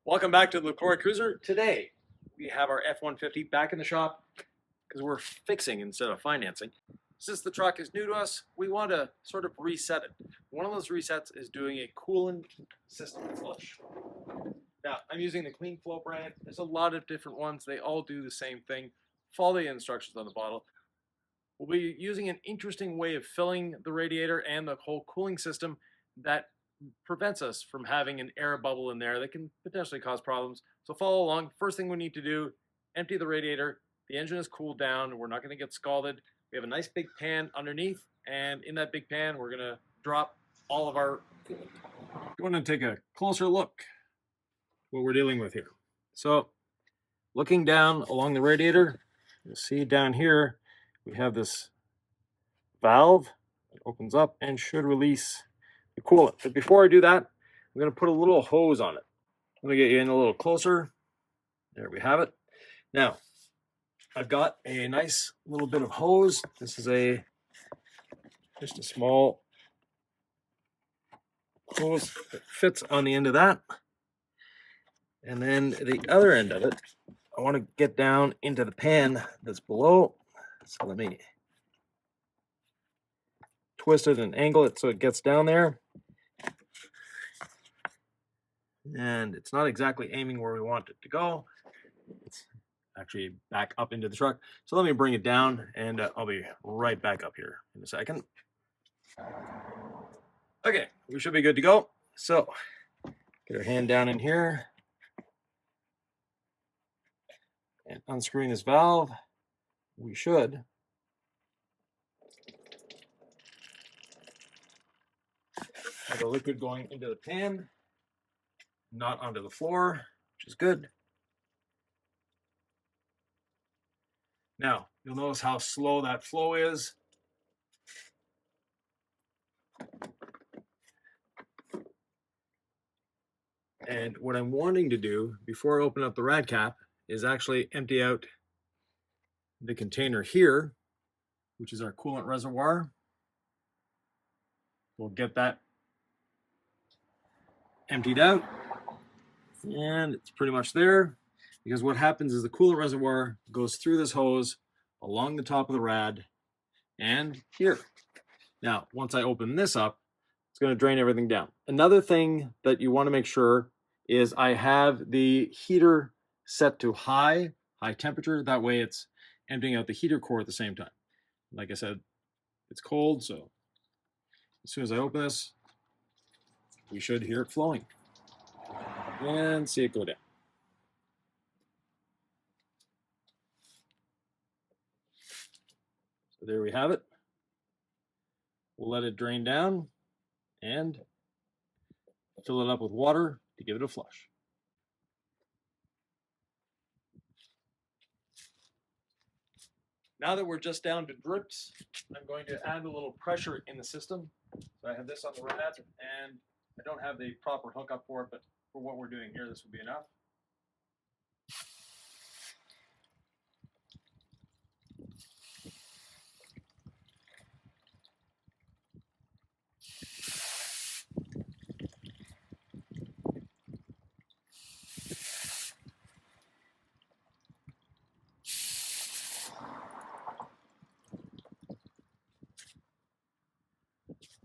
Welcome back to the Lacroix Cruiser. Today we have our F150 back in the shop because we're fixing instead of financing. Since the truck is new to us, we want to sort of reset it. One of those resets is doing a coolant system flush. Now, I'm using the Clean Flow brand. There's a lot of different ones. They all do the same thing. Follow the instructions on the bottle. We'll be using an interesting way of filling the radiator and the whole cooling system that prevents us from having an air bubble in there that can potentially cause problems. So follow along. First thing we need to do, empty the radiator. The engine is cooled down. We're not going to get scalded. We have a nice big pan underneath, and in that big pan, we're going to drop all of our coolant. We're going to take a closer look at what we're dealing with here. So looking down along the radiator, you'll see down here, we have this valve that opens up and should release the coolant. But before I do that, I'm going to put a little hose on it. Let me get you in a little closer. There we have it. Now, I've got a nice little bit of hose. This is just a small hose that fits on the end of that. And then the other end of it, I want to get down into the pan that's below. So let me twist it and angle it so it gets down there. And it's not exactly aiming where we want it to go. It's actually back up into the truck. So let me bring it down, and I'll be right back up here in a second. Okay, we should be good to go. So get our hand down in here and unscrewing this valve. We should have the liquid going into the pan, not onto the floor, which is good. Now, you'll notice how slow that flow is. And what I'm wanting to do before I open up the rad cap is actually empty out the container here, which is our coolant reservoir. We'll get that emptied out, and it's pretty much there, because what happens is the coolant reservoir goes through this hose along the top of the rad and here. Now, once I open this up, it's going to drain everything down. Another thing that you want to make sure is I have the heater set to high temperature. That way it's emptying out the heater core at the same time. Like I said, it's cold, so as soon as I open this, we should hear it flowing and see it go down. So there we have it. We'll let it drain down and fill it up with water to give it a flush. Now that we're just down to drips, I'm going to add a little pressure in the system. So I have this on the rad, and I don't have the proper hookup for it, but for what we're doing here, this will be enough.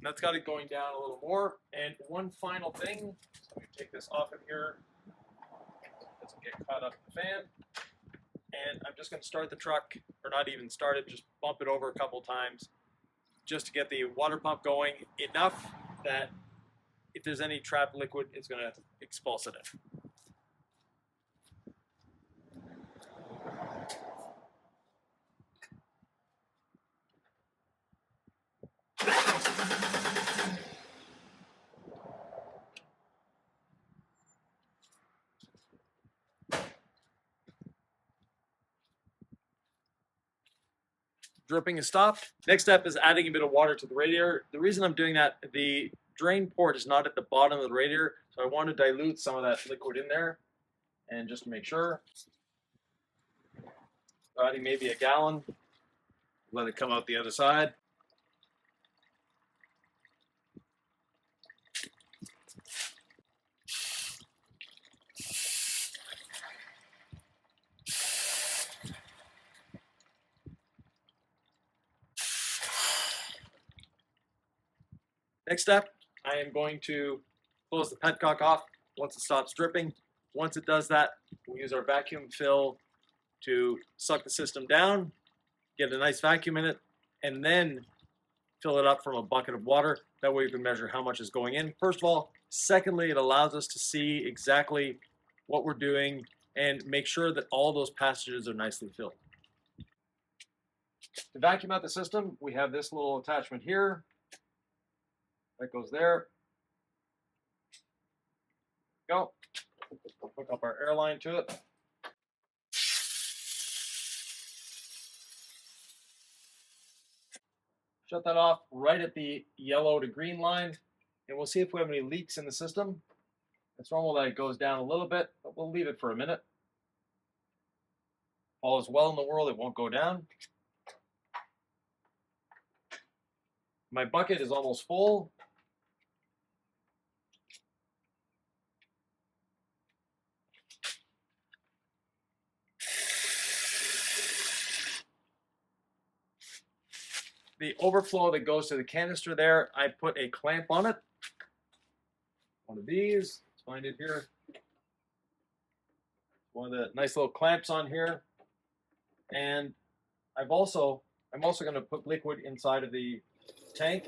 That's got it going down a little more. And one final thing, so we take this off of here, doesn't get caught up in the fan. And I'm just going to start the truck, or not even start it, just bump it over a couple times, just to get the water pump going enough that if there's any trapped liquid, it's going to expulse it in. Dripping is stopped. Next step is adding a bit of water to the radiator. The reason I'm doing that, the drain port is not at the bottom of the radiator, so I want to dilute some of that liquid in there. And just to make sure, adding maybe a gallon, let it come out the other side. Next step, I am going to close the petcock off once it stops dripping. Once it does that, we'll use our vacuum fill to suck the system down, get a nice vacuum in it, and then fill it up from a bucket of water. That way we can measure how much is going in, first of all. Secondly, it allows us to see exactly what we're doing and make sure that all those passages are nicely filled. To vacuum out the system, we have this little attachment here. That goes there. Go. Hook up our air line to it. Shut that off right at the yellow to green line, and we'll see if we have any leaks in the system. It's normal that it goes down a little bit, but we'll leave it for a minute. All is well in the world, it won't go down. My bucket is almost full. The overflow that goes to the canister there, I put a clamp on it. One of these, let's find it here. One of the nice little clamps on here. And I'm also going to put liquid inside of the tank.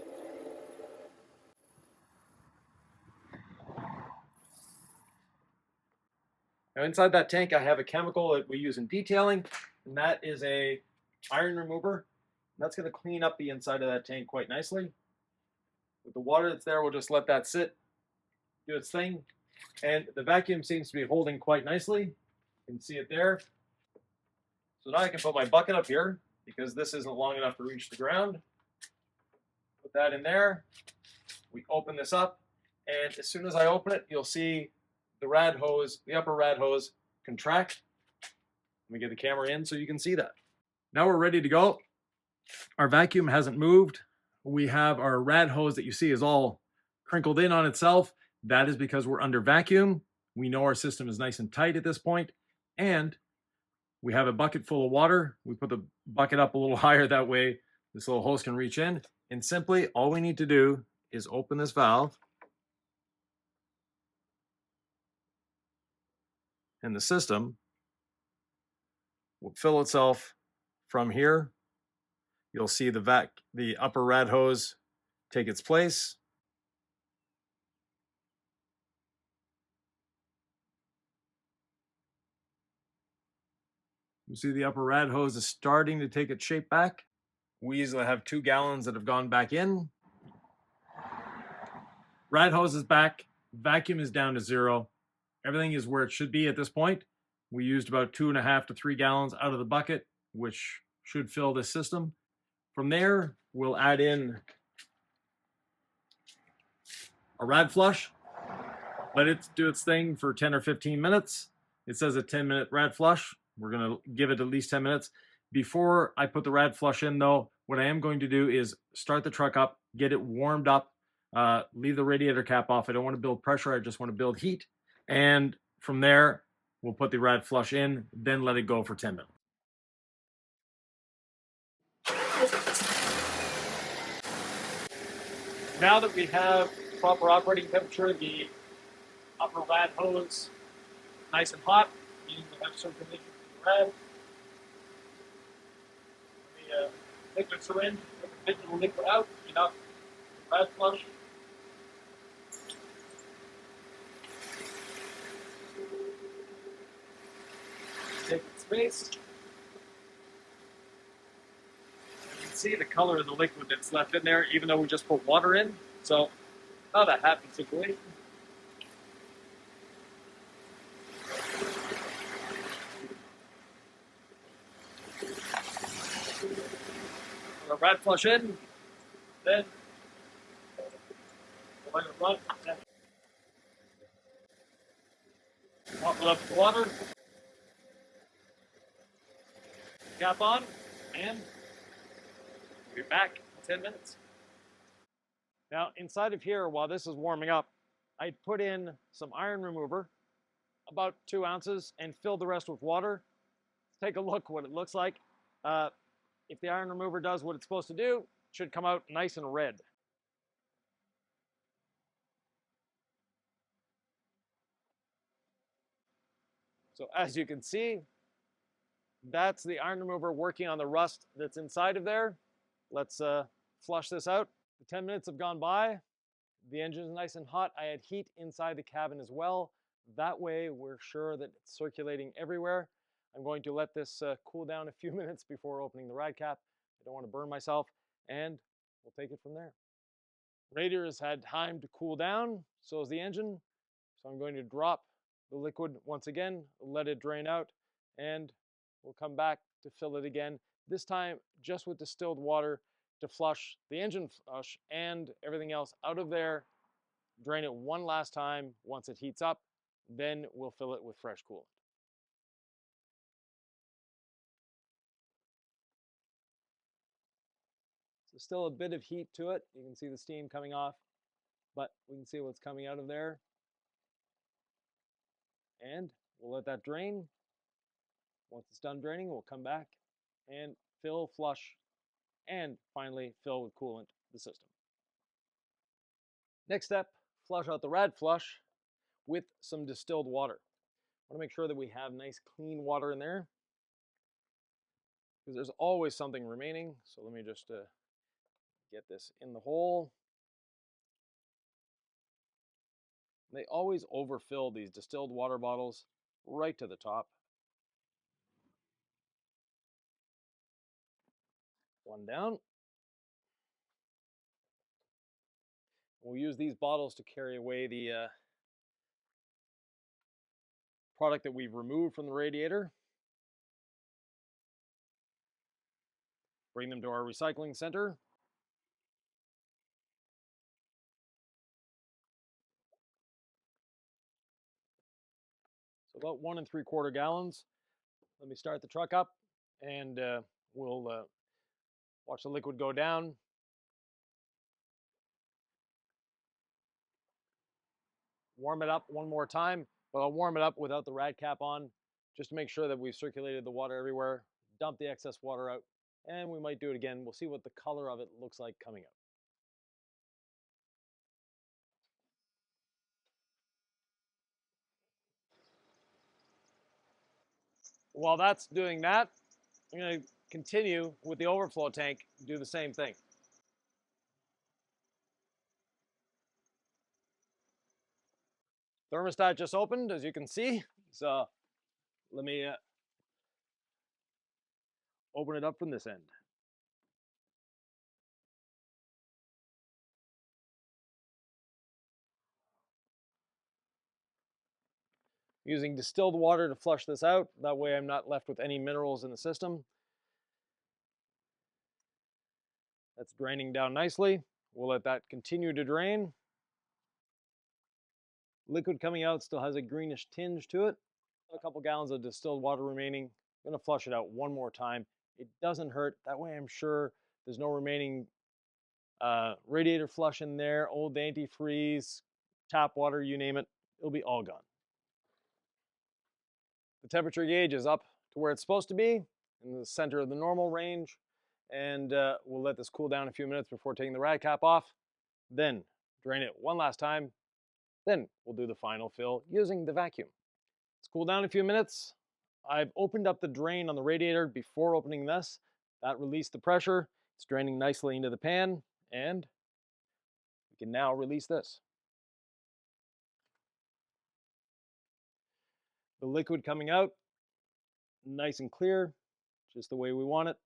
Now inside that tank I have a chemical that we use in detailing, and that is a iron remover. That's going to clean up the inside of that tank quite nicely. With the water that's there, we'll just let that sit, do its thing. And the vacuum seems to be holding quite nicely. You can see it there. So now I can put my bucket up here, because this isn't long enough to reach the ground. Put that in there. We open this up, and as soon as I open it, you'll see the rad hose, the upper rad hose, contract. Let me get the camera in so you can see that. Now we're ready to go. Our vacuum hasn't moved. We have our rad hose that you see is all crinkled in on itself. That is because we're under vacuum. We know our system is nice and tight at this point, and we have a bucket full of water. We put the bucket up a little higher, that way this little hose can reach in. And simply all we need to do is open this valve, and the system will fill itself from here. You'll see the upper rad hose take its place. You see the upper rad hose is starting to take its shape back. We easily have 2 gallons that have gone back in. Rad hose is back. Vacuum is down to 0. Everything is where it should be at this point. We used about 2.5 to 3 gallons out of the bucket, which should fill this system. From there, we'll add in a rad flush. Let it do its thing for 10 or 15 minutes. It says a 10-minute rad flush. We're going to give it at least 10 minutes. Before I put the rad flush in, though, what I am going to do is start the truck up, get it warmed up, leave the radiator cap off. I don't want to build pressure. I just want to build heat. And from there, we'll put the rad flush in, then let it go for 10 minutes. Now that we have proper operating temperature, the upper rad hose nice and hot, meaning we have circulation in the rad. The liquid syringe, put the digital liquid out, enough rad flush. Take its space. You can see the color of the liquid that's left in there, even though we just put water in. So, not a happy situation. Put our rad flush in, then we'll let it run. Top it up with water. Cap on, and we'll be back in 10 minutes. Now, inside of here, while this is warming up, I put in some iron remover, about 2 ounces, and filled the rest with water. Let's take a look what it looks like. If the iron remover does what it's supposed to do, it should come out nice and red. So as you can see, that's the iron remover working on the rust that's inside of there. Let's flush this out. The 10 minutes have gone by. The engine is nice and hot. I had heat inside the cabin as well. That way we're sure that it's circulating everywhere. I'm going to let this cool down a few minutes before opening the rad cap. I don't want to burn myself, and we'll take it from there. Radiator has had time to cool down, so has the engine. So I'm going to drop the liquid once again, let it drain out, and we'll come back to fill it again, this time just with distilled water to flush the engine flush and everything else out of there. Drain it one last time once it heats up, then we'll fill it with fresh coolant. So still a bit of heat to it. You can see the steam coming off, but we can see what's coming out of there. And we'll let that drain. Once it's done draining, we'll come back and fill, flush, and finally fill with coolant the system. Next step, flush out the rad flush with some distilled water. I want to make sure that we have nice clean water in there, because there's always something remaining. So let me just get this in the hole. They always overfill these distilled water bottles right to the top. One down. We'll use these bottles to carry away the product that we've removed from the radiator. Bring them to our recycling center. So about 1 3/4 gallons. Let me start the truck up, and we'll watch the liquid go down. Warm it up one more time, but I'll warm it up without the rad cap on, just to make sure that we've circulated the water everywhere. Dump the excess water out, and we might do it again. We'll see what the color of it looks like coming out. While that's doing that, I'm going to continue with the overflow tank, do the same thing. Thermostat just opened, as you can see. So let me open it up from this end. Using distilled water to flush this out. That way I'm not left with any minerals in the system. That's draining down nicely. We'll let that continue to drain. Liquid coming out still has a greenish tinge to it. A couple gallons of distilled water remaining. I'm gonna flush it out one more time. It doesn't hurt. That way I'm sure there's no remaining radiator flush in there, old antifreeze, tap water, you name it. It'll be all gone. The temperature gauge is up to where it's supposed to be, in the center of the normal range. And we'll let this cool down a few minutes before taking the rad cap off. Then drain it one last time. Then we'll do the final fill using the vacuum. It's cooled down a few minutes. I've opened up the drain on the radiator before opening this. That released the pressure. It's draining nicely into the pan, and we can now release this. The liquid coming out, nice and clear, just the way we want it.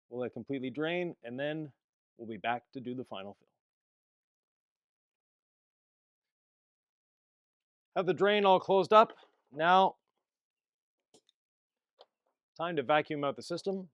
We'll let it completely drain, and then we'll be back to do the final fill. Have the drain all closed up. Now, time to vacuum out the system.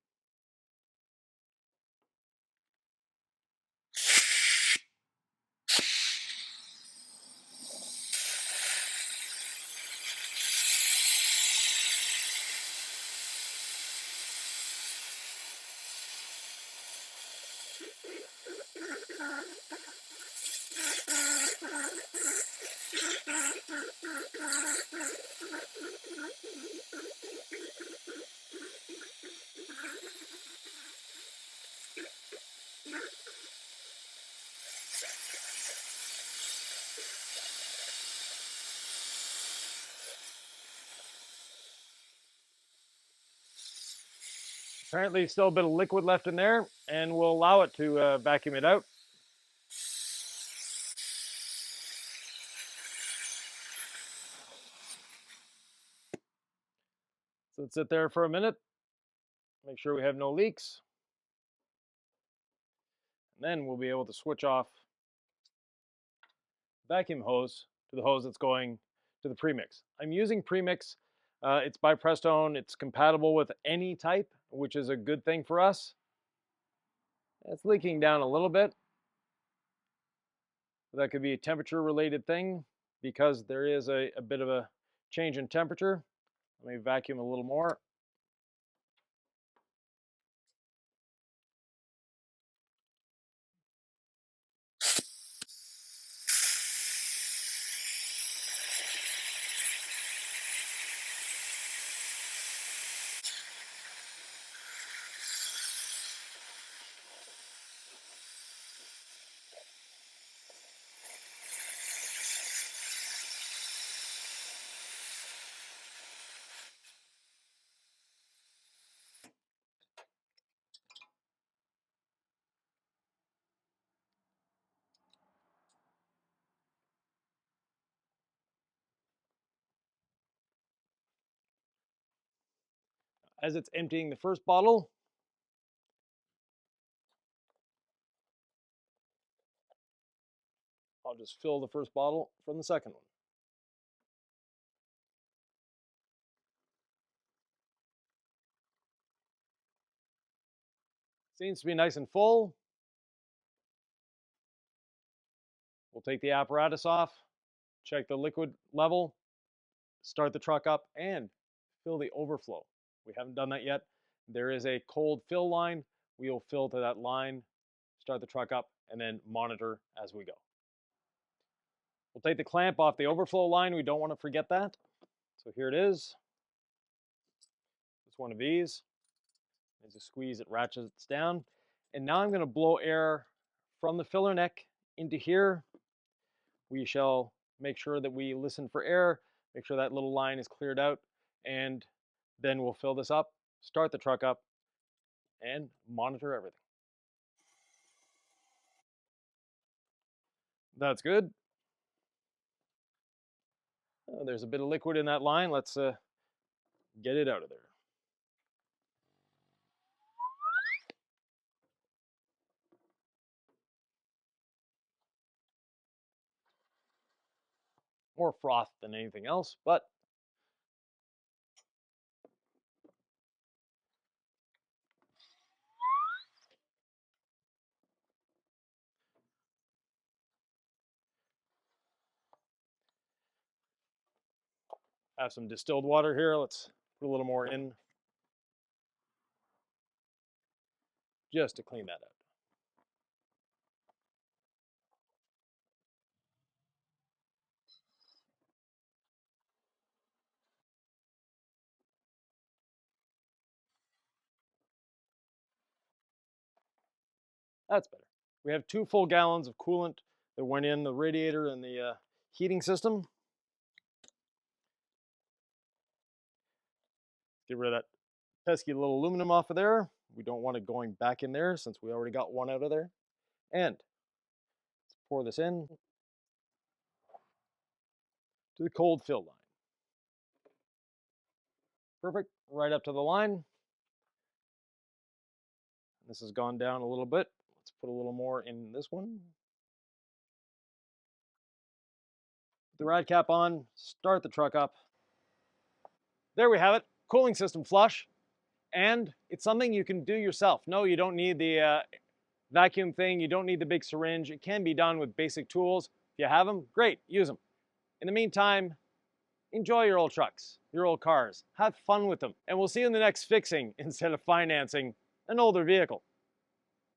Apparently still a bit of liquid left in there, and we'll allow it to vacuum it out. So let's sit there for a minute, make sure we have no leaks, and then we'll be able to switch off vacuum hose to the hose that's going to the premix. I'm using premix. It's by Prestone. It's compatible with any type, which is a good thing for us. It's leaking down a little bit. That could be a temperature related thing because there is a bit of a change in temperature. Let me vacuum a little more. As it's emptying the first bottle, I'll just fill the first bottle from the second one. Seems to be nice and full. We'll take the apparatus off, check the liquid level, start the truck up, and fill the overflow. We haven't done that yet. There is a cold fill line. We'll fill to that line, start the truck up, and then monitor as we go. We'll take the clamp off the overflow line. We don't want to forget that. So here it is. It's one of these. As you squeeze, it ratchets down. And now I'm going to blow air from the filler neck into here. We shall make sure that we listen for air, make sure that little line is cleared out, and then we'll fill this up, start the truck up, and monitor everything. That's good. There's a bit of liquid in that line. Let's get it out of there. More froth than anything else, but have some distilled water here. Let's put a little more in just to clean that out. That's better. We have 2 full gallons of coolant that went in the radiator and the heating system. Get rid of that pesky little aluminum off of there. We don't want it going back in there since we already got one out of there. And let's pour this in to the cold fill line. Perfect, right up to the line. This has gone down a little bit. Let's put a little more in this one. Put the rad cap on, start the truck up. There we have it, cooling system flush. And it's something you can do yourself. No, you don't need the vacuum thing. You don't need the big syringe. It can be done with basic tools. If you have them, great, use them. In the meantime, enjoy your old trucks, your old cars. Have fun with them. And we'll see you in the next fixing instead of financing an older vehicle.